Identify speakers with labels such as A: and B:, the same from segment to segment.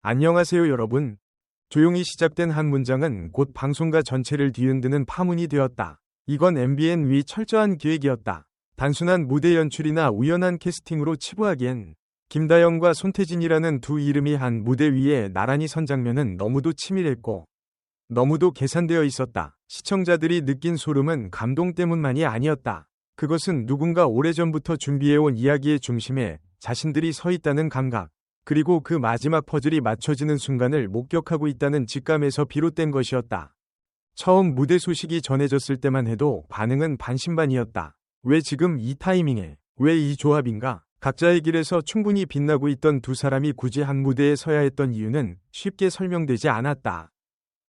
A: 안녕하세요 여러분. 조용히 시작된 한 문장은 곧 방송가 전체를 뒤흔드는 파문이 되었다. 이건 MBN 위 철저한 기획이었다. 단순한 무대 연출이나 우연한 캐스팅으로 치부하기엔 김다영과 손태진이라는 두 이름이 한 무대 위에 나란히 선 장면은 너무도 치밀했고 너무도 계산되어 있었다. 시청자들이 느낀 소름은 감동 때문만이 아니었다. 그것은 누군가 오래전부터 준비해온 이야기의 중심에 자신들이 서 있다는 감각, 그리고 그 마지막 퍼즐이 맞춰지는 순간을 목격하고 있다는 직감에서 비롯된 것이었다. 처음 무대 소식이 전해졌을 때만 해도 반응은 반신반이었다. 왜 지금 이 타이밍에, 왜 이 조합인가? 각자의 길에서 충분히 빛나고 있던 두 사람이 굳이 한 무대에 서야 했던 이유는 쉽게 설명되지 않았다.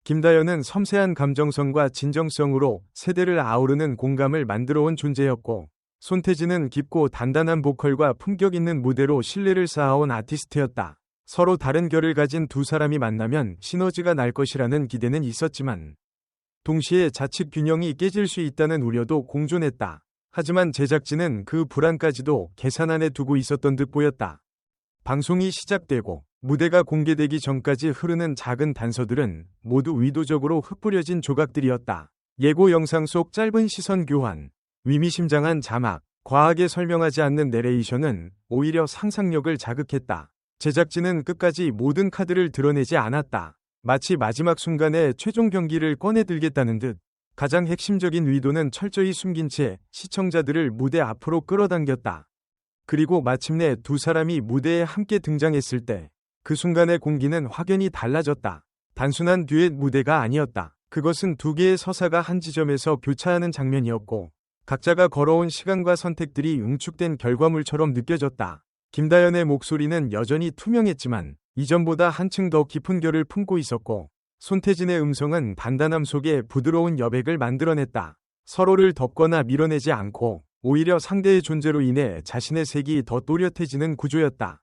A: 김다연은 섬세한 감정성과 진정성으로 세대를 아우르는 공감을 만들어온 존재였고, 손태진은 깊고 단단한 보컬과 품격 있는 무대로 신뢰를 쌓아온 아티스트였다. 서로 다른 결을 가진 두 사람이 만나면 시너지가 날 것이라는 기대는 있었지만 동시에 자칫 균형이 깨질 수 있다는 우려도 공존했다. 하지만 제작진은 그 불안까지도 계산 안에 두고 있었던 듯 보였다. 방송이 시작되고 무대가 공개되기 전까지 흐르는 작은 단서들은 모두 의도적으로 흩뿌려진 조각들이었다. 예고 영상 속 짧은 시선 교환, 의미심장한 자막, 과하게 설명하지 않는 내레이션은 오히려 상상력을 자극했다. 제작진은 끝까지 모든 카드를 드러내지 않았다. 마치 마지막 순간에 최종 경기를 꺼내들겠다는 듯. 가장 핵심적인 의도는 철저히 숨긴 채 시청자들을 무대 앞으로 끌어당겼다. 그리고 마침내 두 사람이 무대에 함께 등장했을 때 그 순간의 공기는 확연히 달라졌다. 단순한 듀엣 무대가 아니었다. 그것은 두 개의 서사가 한 지점에서 교차하는 장면이었고 각자가 걸어온 시간과 선택들이 응축된 결과물처럼 느껴졌다. 김다연의 목소리는 여전히 투명했지만 이전보다 한층 더 깊은 결을 품고 있었고 손태진의 음성은 단단함 속에 부드러운 여백을 만들어냈다. 서로를 덮거나 밀어내지 않고 오히려 상대의 존재로 인해 자신의 색이 더 또렷해지는 구조였다.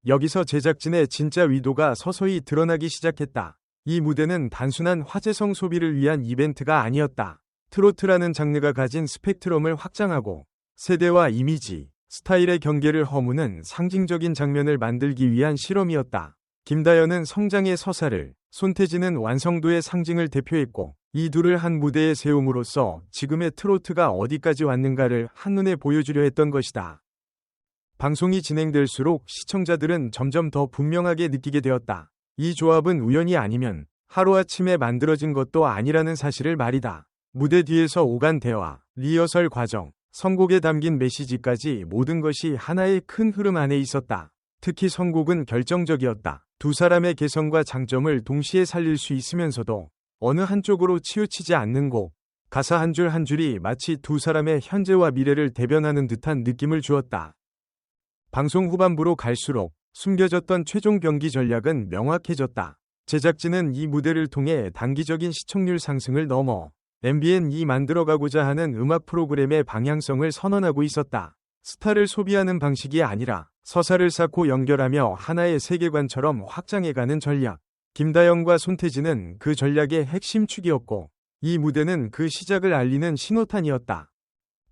A: 여기서 제작진의 진짜 의도가 서서히 드러나기 시작했다. 이 무대는 단순한 화제성 소비를 위한 이벤트가 아니었다. 트로트라는 장르가 가진 스펙트럼을 확장하고 세대와 이미지, 스타일의 경계를 허무는 상징적인 장면을 만들기 위한 실험이었다. 김다연은 성장의 서사를, 손태진은 완성도의 상징을 대표했고 이 둘을 한 무대에 세움으로써 지금의 트로트가 어디까지 왔는가를 한눈에 보여주려 했던 것이다. 방송이 진행될수록 시청자들은 점점 더 분명하게 느끼게 되었다. 이 조합은 우연이 아니면 하루아침에 만들어진 것도 아니라는 사실을 말이다. 무대 뒤에서 오간 대화, 리허설 과정, 선곡에 담긴 메시지까지 모든 것이 하나의 큰 흐름 안에 있었다. 특히 선곡은 결정적이었다. 두 사람의 개성과 장점을 동시에 살릴 수 있으면서도 어느 한쪽으로 치우치지 않는 곡, 가사 한 줄 한 줄이 마치 두 사람의 현재와 미래를 대변하는 듯한 느낌을 주었다. 방송 후반부로 갈수록 숨겨졌던 최종 경기 전략은 명확해졌다. 제작진은 이 무대를 통해 단기적인 시청률 상승을 넘어 MBN이 만들어가고자 하는 음악 프로그램의 방향성을 선언하고 있었다. 스타를 소비하는 방식이 아니라 서사를 쌓고 연결하며 하나의 세계관처럼 확장해가는 전략. 김다영과 손태진은 그 전략의 핵심 축이었고 이 무대는 그 시작을 알리는 신호탄이었다.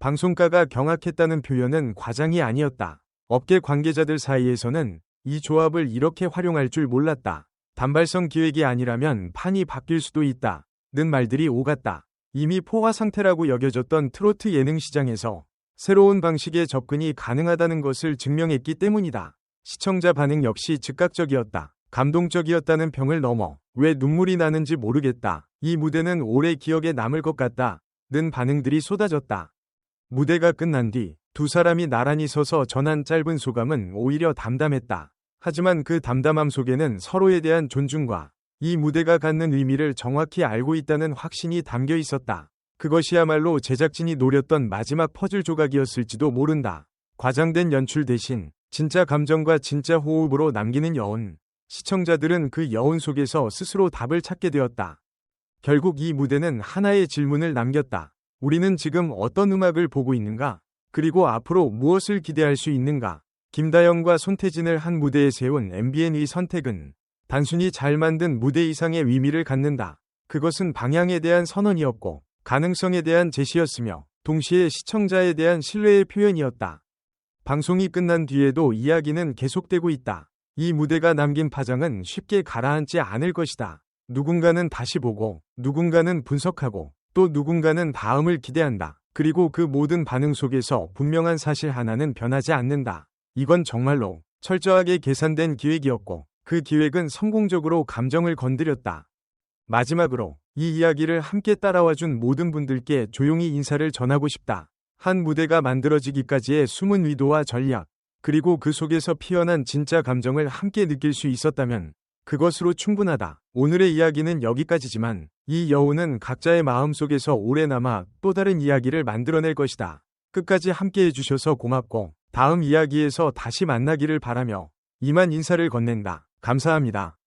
A: 방송가가 경악했다는 표현은 과장이 아니었다. 업계 관계자들 사이에서는 이 조합을 이렇게 활용할 줄 몰랐다. 단발성 기획이 아니라면 판이 바뀔 수도 있다. 는 말들이 오갔다. 이미 포화 상태라고 여겨졌던 트로트 예능 시장에서 새로운 방식의 접근이 가능하다는 것을 증명했기 때문이다. 시청자 반응 역시 즉각적이었다. 감동적이었다는 평을 넘어 왜 눈물이 나는지 모르겠다. 이 무대는 오래 기억에 남을 것 같다. 는 반응들이 쏟아졌다. 무대가 끝난 뒤 두 사람이 나란히 서서 전한 짧은 소감은 오히려 담담했다. 하지만 그 담담함 속에는 서로에 대한 존중과 이 무대가 갖는 의미를 정확히 알고 있다는 확신이 담겨 있었다. 그것이야말로 제작진이 노렸던 마지막 퍼즐 조각이었을지도 모른다. 과장된 연출 대신 진짜 감정과 진짜 호흡으로 남기는 여운. 시청자들은 그 여운 속에서 스스로 답을 찾게 되었다. 결국 이 무대는 하나의 질문을 남겼다. 우리는 지금 어떤 음악을 보고 있는가? 그리고 앞으로 무엇을 기대할 수 있는가? 김다영과 손태진을 한 무대에 세운 MBN의 선택은 단순히 잘 만든 무대 이상의 의미를 갖는다. 그것은 방향에 대한 선언이었고 가능성에 대한 제시였으며 동시에 시청자에 대한 신뢰의 표현이었다. 방송이 끝난 뒤에도 이야기는 계속되고 있다. 이 무대가 남긴 파장은 쉽게 가라앉지 않을 것이다. 누군가는 다시 보고, 누군가는 분석하고, 또 누군가는 다음을 기대한다. 그리고 그 모든 반응 속에서 분명한 사실 하나는 변하지 않는다. 이건 정말로 철저하게 계산된 기획이었고, 그 기획은 성공적으로 감정을 건드렸다. 마지막으로 이 이야기를 함께 따라와준 모든 분들께 조용히 인사를 전하고 싶다. 한 무대가 만들어지기까지의 숨은 의도와 전략, 그리고 그 속에서 피어난 진짜 감정을 함께 느낄 수 있었다면 그것으로 충분하다. 오늘의 이야기는 여기까지지만 이 여우는 각자의 마음속에서 오래 남아 또 다른 이야기를 만들어낼 것이다. 끝까지 함께 해주셔서 고맙고 다음 이야기에서 다시 만나기를 바라며 이만 인사를 건넨다. 감사합니다.